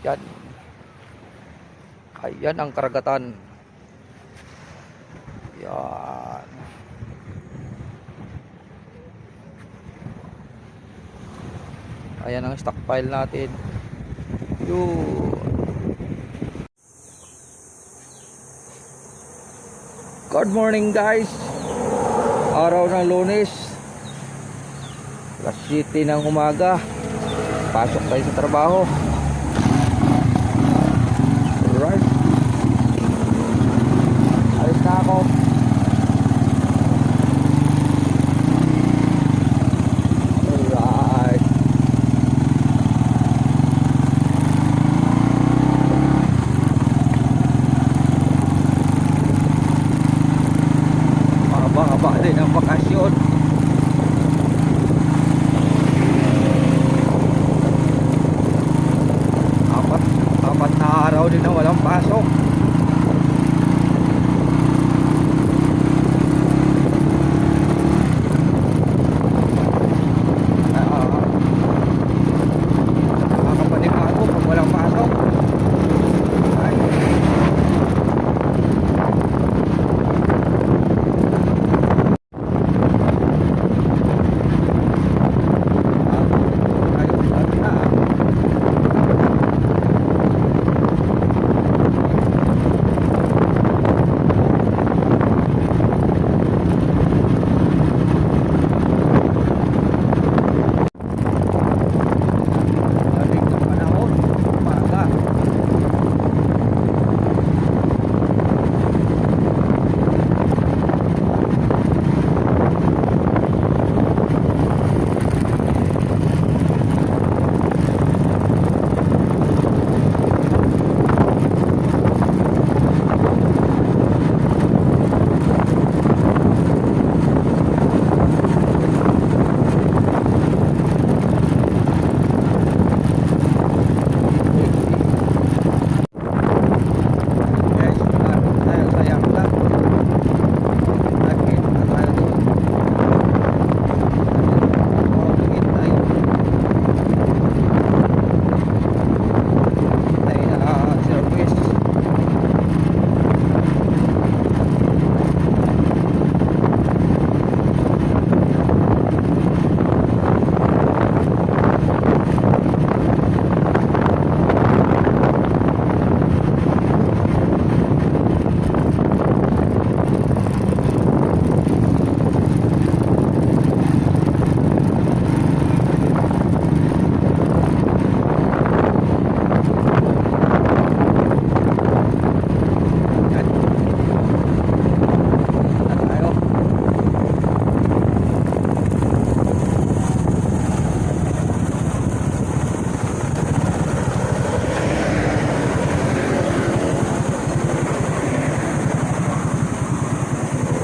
Yan. Ayan ang karagatan. Yan. Ayan ang stockpile natin. Yun. Good morning guys. Araw ng Lunes. Alas 7 ng umaga. Pasok tayo sa trabaho. Alright. Alis na ako. Alright. Mahaba-haba din ang bakasyon. Apat na araw din na walang pasok. Nakakapanigado pag walang pasok. Ay.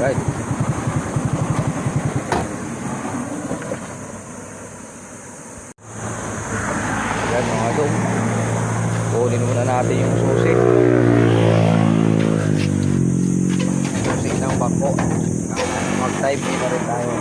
Right. Yan mga dong. Kunin muna natin yung susi. Susi ng bangko. Mag-type na rin tayo.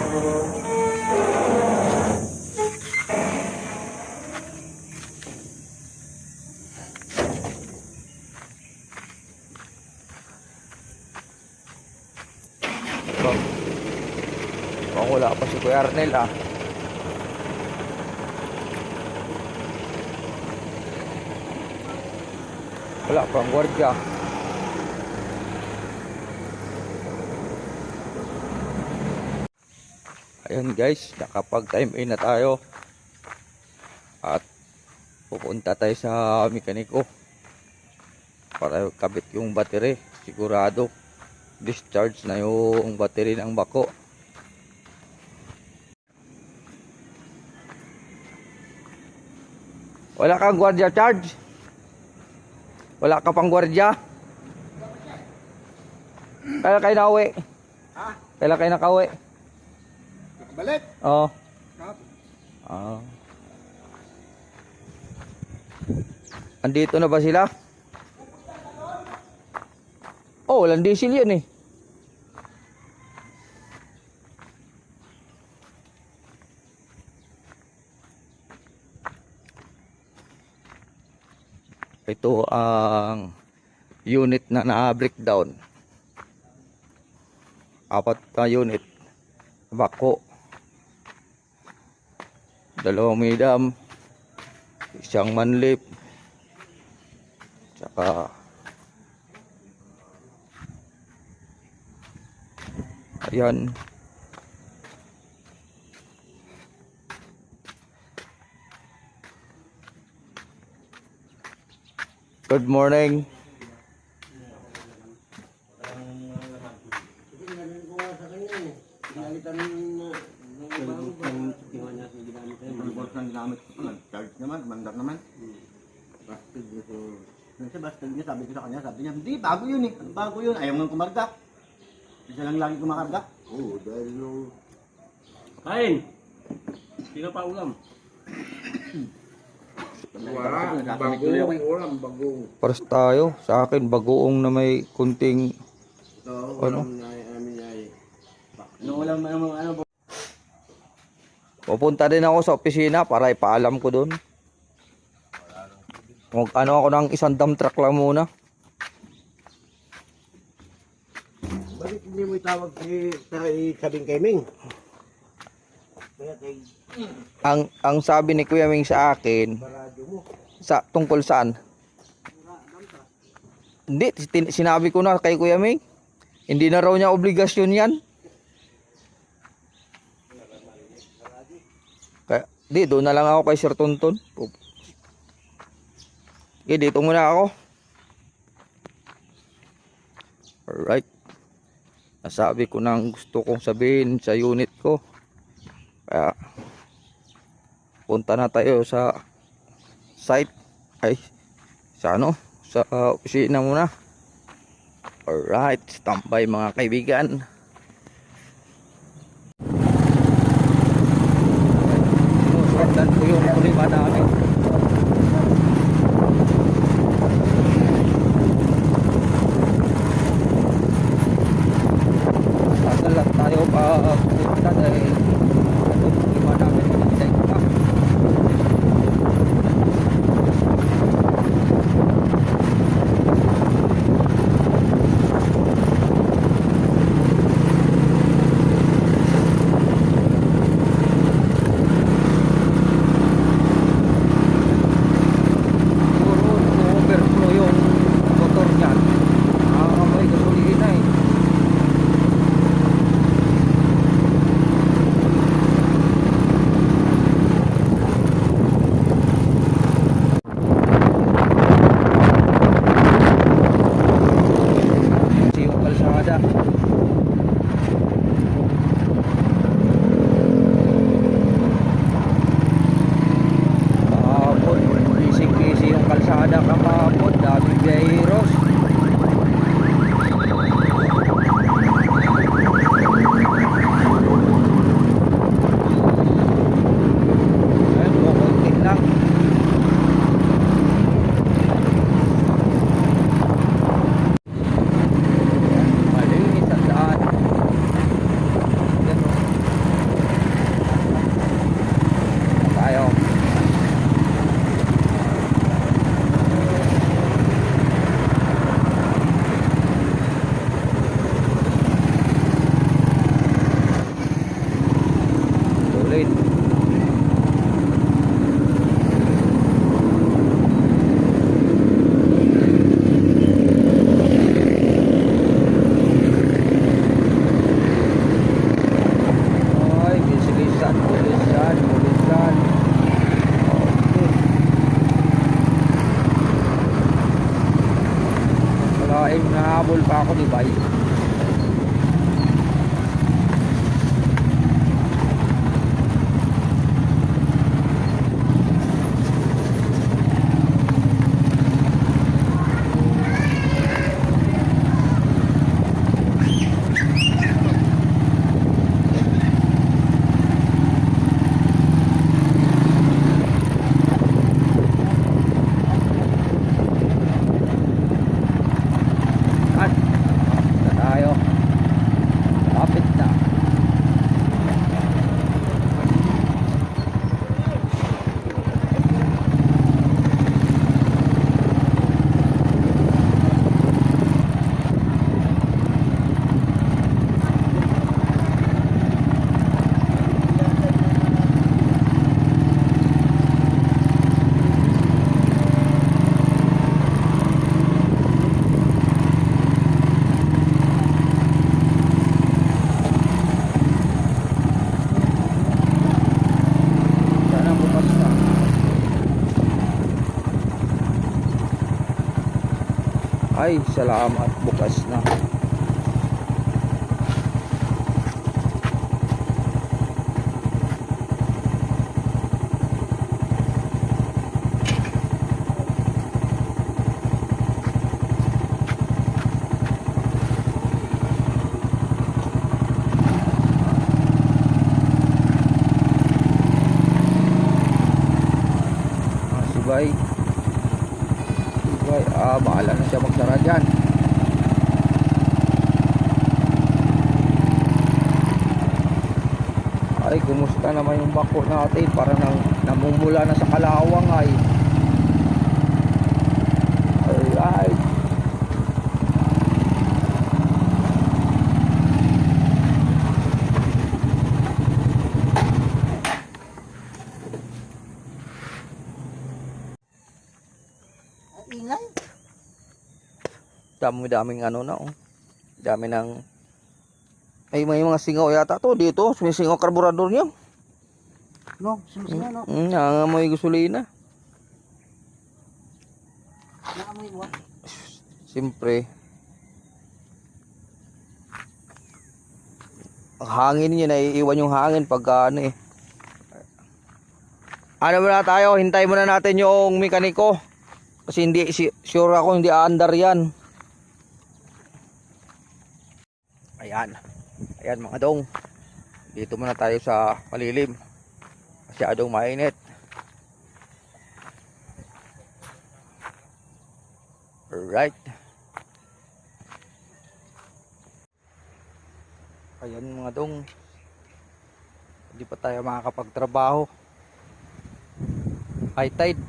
Wala pa si Kuya Arnel wala pang gwardiya. Ayun guys, nakapag time in na tayo at pupunta tayo sa mekaniko para kabit yung battery. Sigurado discharge na yung battery ng bako. Wala kang gwardiya charge? Wala ka pang gwardiya? Kailan kayo nauwi? Ha? Kailan kayo nakauwi? Nakabalik? Oo. Ah. Andito na ba sila? Oh, walang diesel yan eh. Ito ang unit na na-breakdown. 4 na unit. Bako. 2 medium. 1 manlip. Tsaka ayan. Good morning. Nag-charge naman, mandar naman. Bastard dito. Bastard niya, sabi ko sa kanya, sabi niya, hindi, bago yun eh. Bago yun, ayaw nga kumarga. Isa lang lagi kumakarga. Oo, dahil yung... Kain! Sino pa ulam? Wala, bagong ulam, bagong. Pares tayo. Sa akin, bagoong na may kunting Oo, ano? Ano ulam, ano, Pupunta din ako sa opisina para ipaalam ko doon. Ano ako ng isang dump truck lang muna. bakit hindi mo itawag si Sabing Kaiming? Kaya kay Ang sabi ni Kuya Ming sa akin, Baradyo mo. sa tungkol saan? Hindi, sinabi ko na kay Kuya Ming. Hindi na raw niya obligasyon yan. Kaya, di, doon na lang ako kay Sir Tonton. Okay, dito muna ako. Alright. Nasabi ko na ang gusto kong sabihin sa unit ko. Kaya, punta na tayo sa site. Ay, sa ano? Sa opisina muna. Alright, standby mga kaibigan. Sundan ko yung kulima namin. Tagal lang tayo pa punta dahil yung kulima namin hinintay ko pa. Ay, salamat, bukas na. Sibay. Sibay. Bahala na siya magsara dyan. Ay, kumusta naman yung bako natin? Para nang namumula na sa kalawang ay. Alright. Ingay. Dami-daming ano na, oh. Dami ng may mga singaw yata to dito. May singaw karburador niya. No, sumusunod no. Nangangamoy gasolina. Naamoy mo. Siyempre. Ang hangin niya, naiiwan yung hangin pag ano eh. Ano muna tayo, hintay muna natin yung mekaniko. Kasi hindi, sure ako hindi aandar yan. Ayan. Ayan mga dong. Dito muna tayo sa malilim. Masyadong mainit. Alright. Ayan mga dong. Hindi pa tayo makakapagtrabaho. High tide.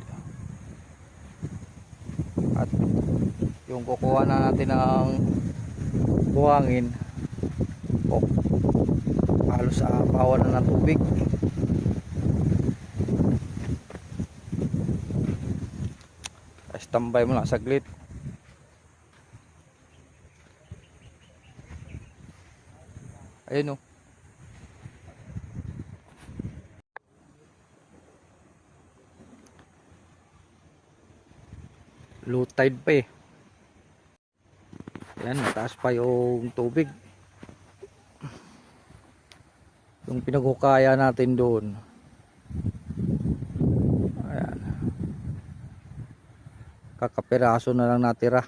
At yung kukuha na natin ng buhangin. Halos bawan na ng tubig. Standby mo lang saglit. Ayun o. Low tide pa eh. Ayan, mataas pa yung tubig. Yung pinaghukaya natin doon. Ayan. Kakapiraso na lang natira.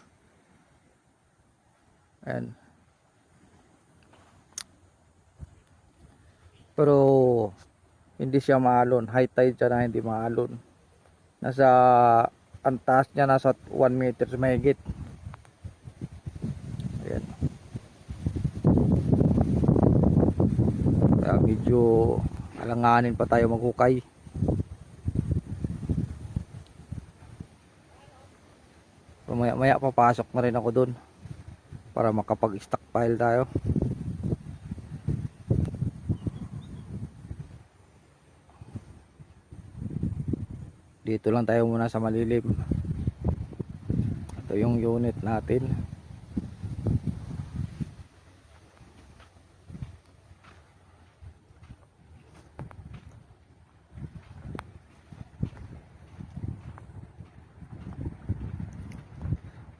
Ayan. Pero hindi siya maalon. High tide siya na hindi maalon. Nasa ang taas niya nasa 1 meter mahigit. Ayan. Kaya medyo alanganin pa tayo maghukay. Maya maya papasok na rin ako dun para makapag-stockpile tayo. Dito lang tayo muna sa malilim. Ito yung unit natin.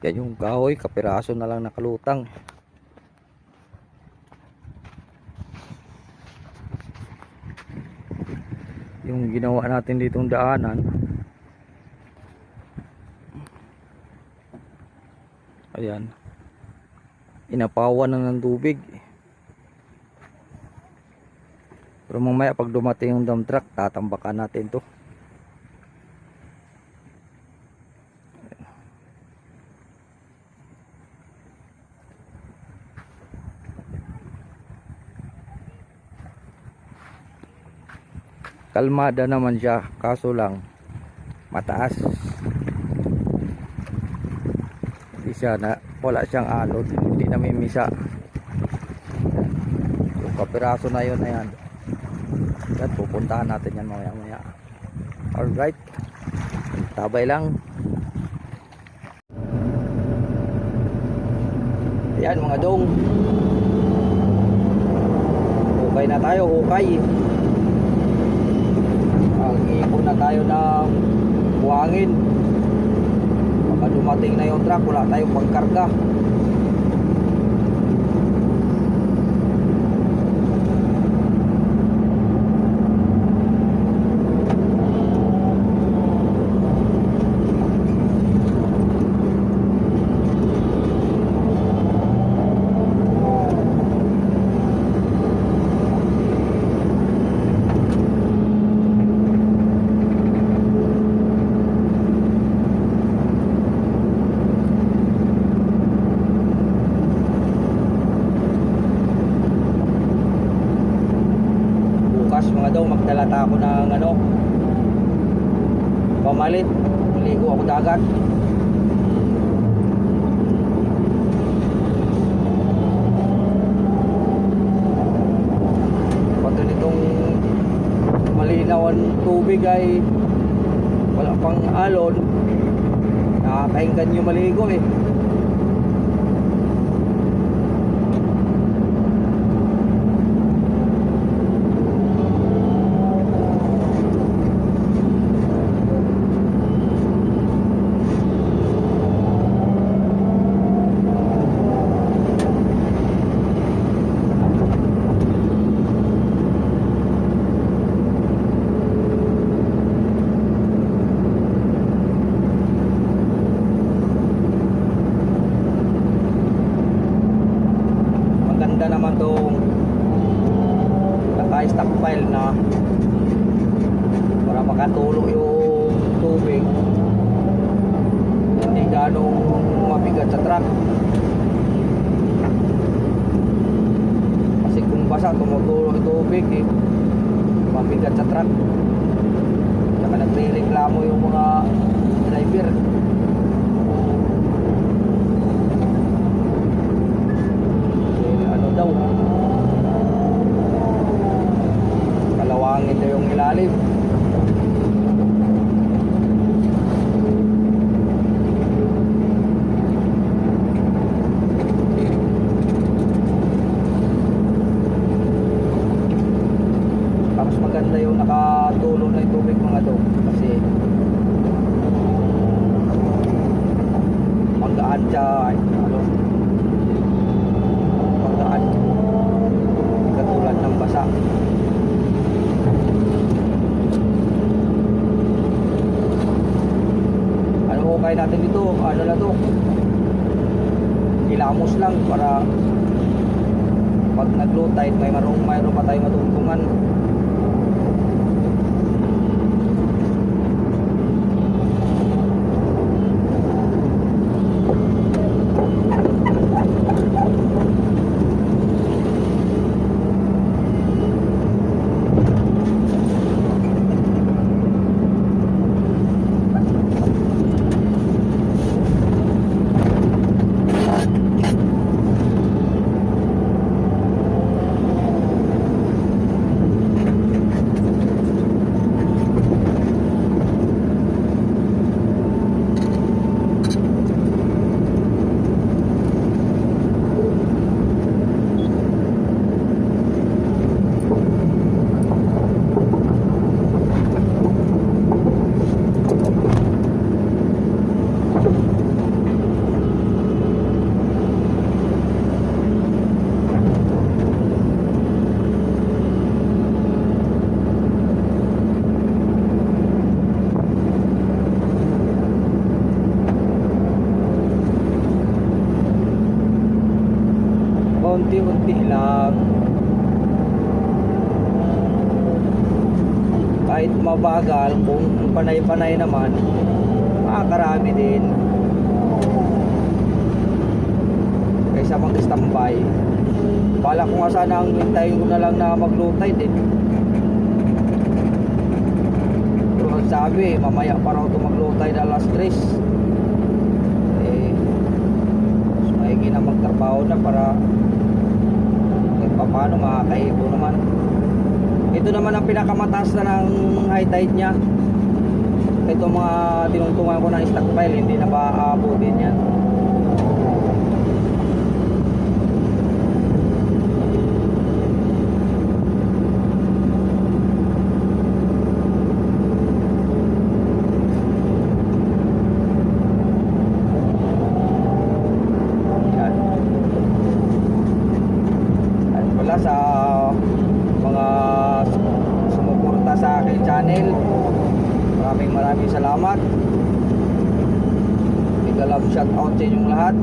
Yan yung kahoy, kapiraso na lang nakalutang. Yung ginawa natin ditong daanan. Ayan. Inapawan na ng tubig. Pero mamaya pag dumating yung dump truck, tatambakan natin to. Kalmada naman siya, kaso lang mataas. Hindi siya na, wala siyang alon, hindi namimisa. Yung kapiraso na yun, ayan. Yan, pupuntahan natin yan mamaya maya. Alright, tabay lang. Ayan mga dong, hukay na tayo, hukay. Mag-iipon na tayo ng buhangin. dumating na yung truck, wala tayong pagkarga. Bukas mga daw, magdalata ako ng ano, pamalit. Maligo ako dagat. Pag ganitong malinaw ang tubig ay wala pang alon, nakakainggan nyo maligo eh. Maganda naman tong naka-stockpile na para makatulo yung tubig, hindi ganong mabigat sa truck. Kasi kung basa tumutulo yung tubig eh, mabigat sa truck. Saka nagre-reklamo yung mga driver. Daw kalawangin daw yung ilalim. Tapos maganda yung nakatulong na yung tubig mga daw, kasi magaan siya, ano, katulad ng basa. Ano hukay natin dito? Ano na to? Ilamos lang para pag nag-low tide mayroon pa tayong matutulungan. Unti-unti lang, kahit mabagal, kung panay-panay naman makakarami din kaysa mag-standby. Bala ko nga sana ang hintayin ko na lang na mag-low tide eh, pero sabi mamaya pa raw ito mag-low tide alas 3 eh, so maigi na magtrabaho na para paano makakaibo naman. Ito naman ang pinakamataas na ng high tide nya. Ito mga tinungtungan ko ng stockpile, hindi na ba aabutin yan. sa mga sumuporta sa aking channel. Maraming salamat. Big love shout out sa inyong lahat.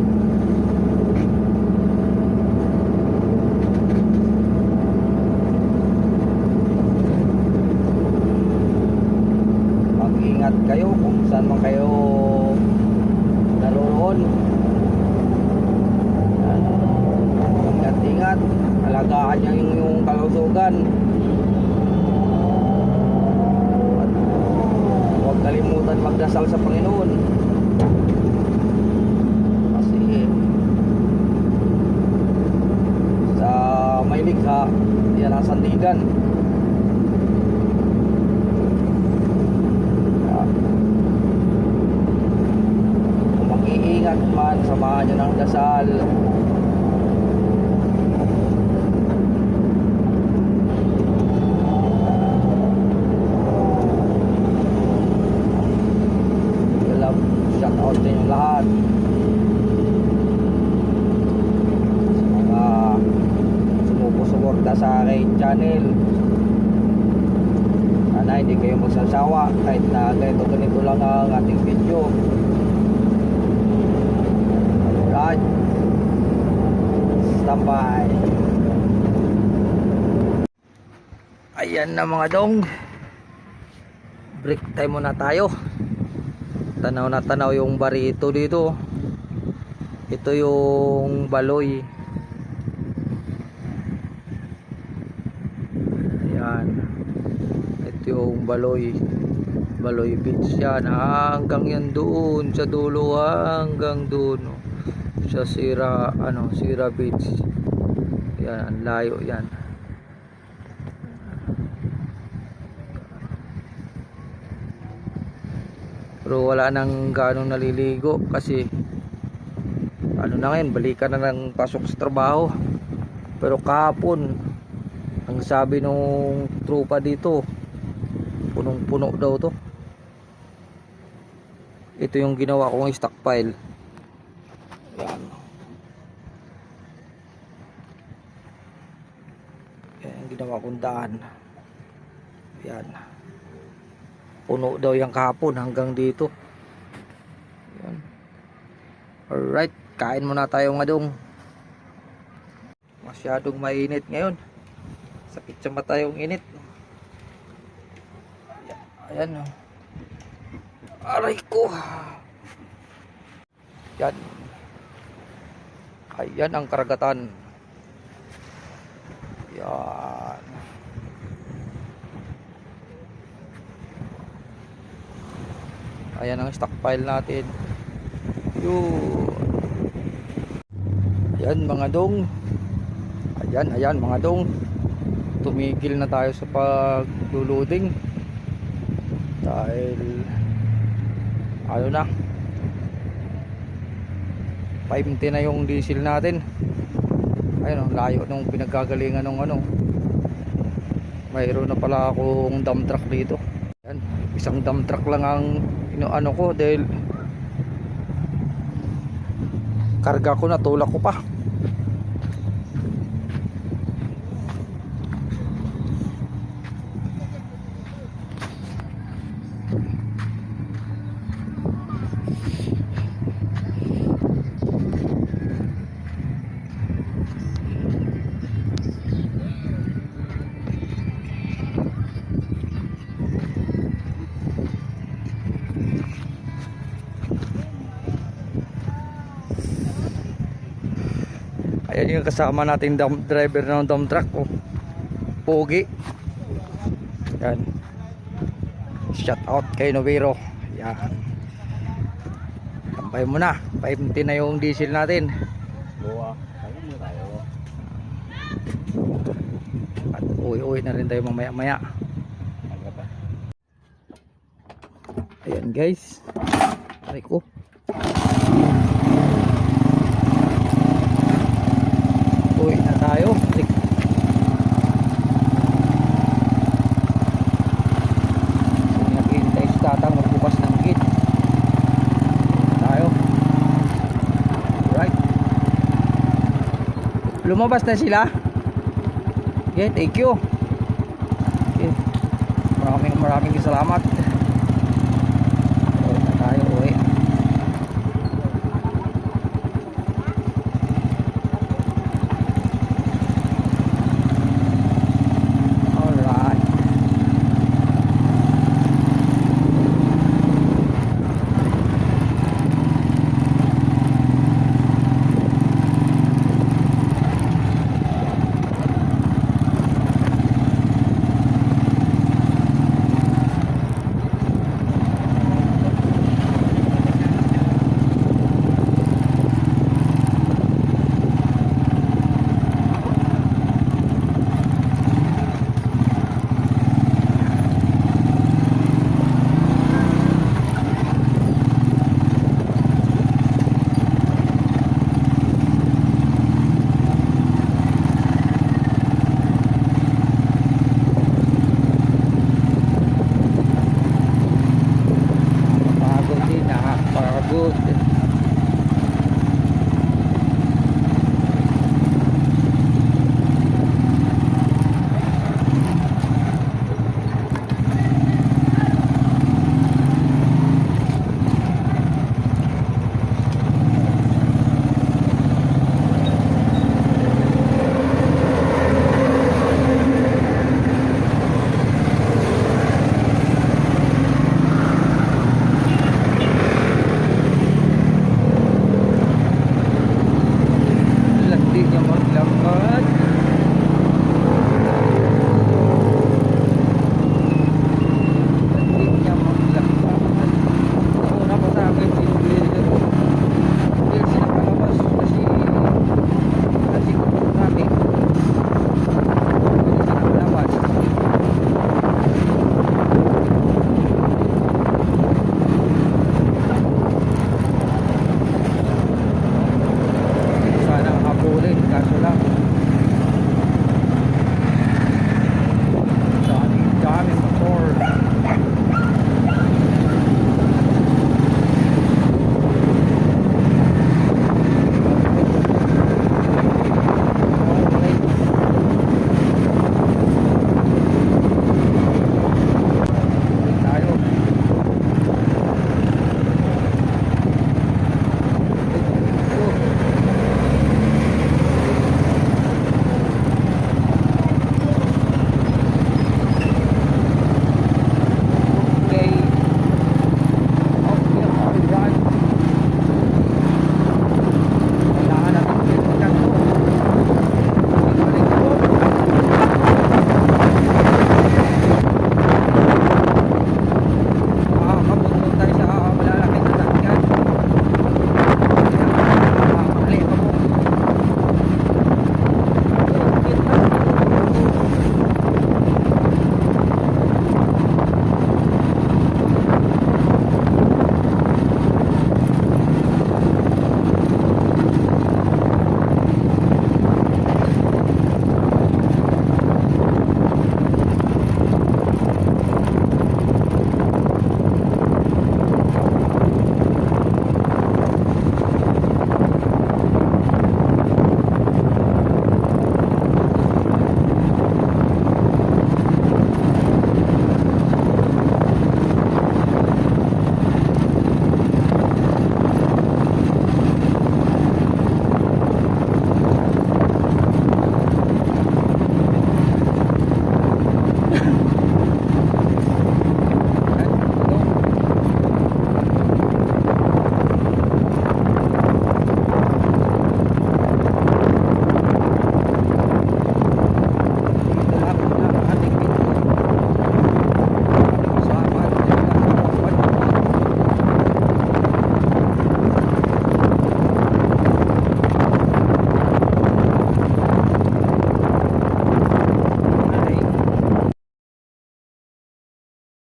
Mag-ingat kayo kung saan man kayo naroon. Ingat, alagaan niyo yung kalusugan. At huwag kalimutan magdasal sa Panginoon. Kasi sa may likha, yan ang sandigan. Kung mag-iingat man, samahan niyo ng dasal. Shout out sa inyong lahat, sa mga sumusuporta sa aking channel. Sana hindi kayo magsasawa kahit na ganito lang ang ating video. Alright, standby. Ayan na mga dong, break time muna tayo. Tanaw na tanaw yung barito dito. Ito yung Baloy. Ayan. Ito yung Baloy. Baloy Beach yan. Hanggang yan doon sa dulo, hanggang doon. Sa Sira Beach. Yan, ang layo yan. Pero wala nang ganong naliligo kasi ano na ngayon, balikan na ng pasok sa trabaho. Pero kahapon, ang sabi nung tropa dito, punong puno daw to. Ito yung ginawa kong stockpile. Yan. Yan ang ginawa kong daan. Yan. Puno daw yung kahapon hanggang dito. Yan. Alright, kain muna tayo nga dong. Masyadong mainit ngayon. Sakit sa mata yung init. Ayan o. Aray ko. Yan. Ayan ang karagatan. Yan. Ayan ang stockpile natin. Yun. Ayan mga dong. Ayan mga dong. Tumigil na tayo sa pagluluding. Dahil ano na, 5 na yung diesel natin. Ayun, layo nung pinagkagalingan ng ano. Mayroon na pala akong dump truck dito. Ayan, isang dump truck lang ang ano ko dahil karga ko na, tulak ko pa. Ayan yung kasama nating driver ng dump truck, oh. Pogi. Yan. Shout out kay Novero. Yan. Tampay mo na. 5 na yung diesel natin. At uwi na rin tayo mamaya. Ayan guys. Aray ko. Uwi na tayo. Naghihintay si tatang magbukas ng gate. Tayo. Right. Lumabas na sila. Okay, thank you. Okay. Maraming salamat.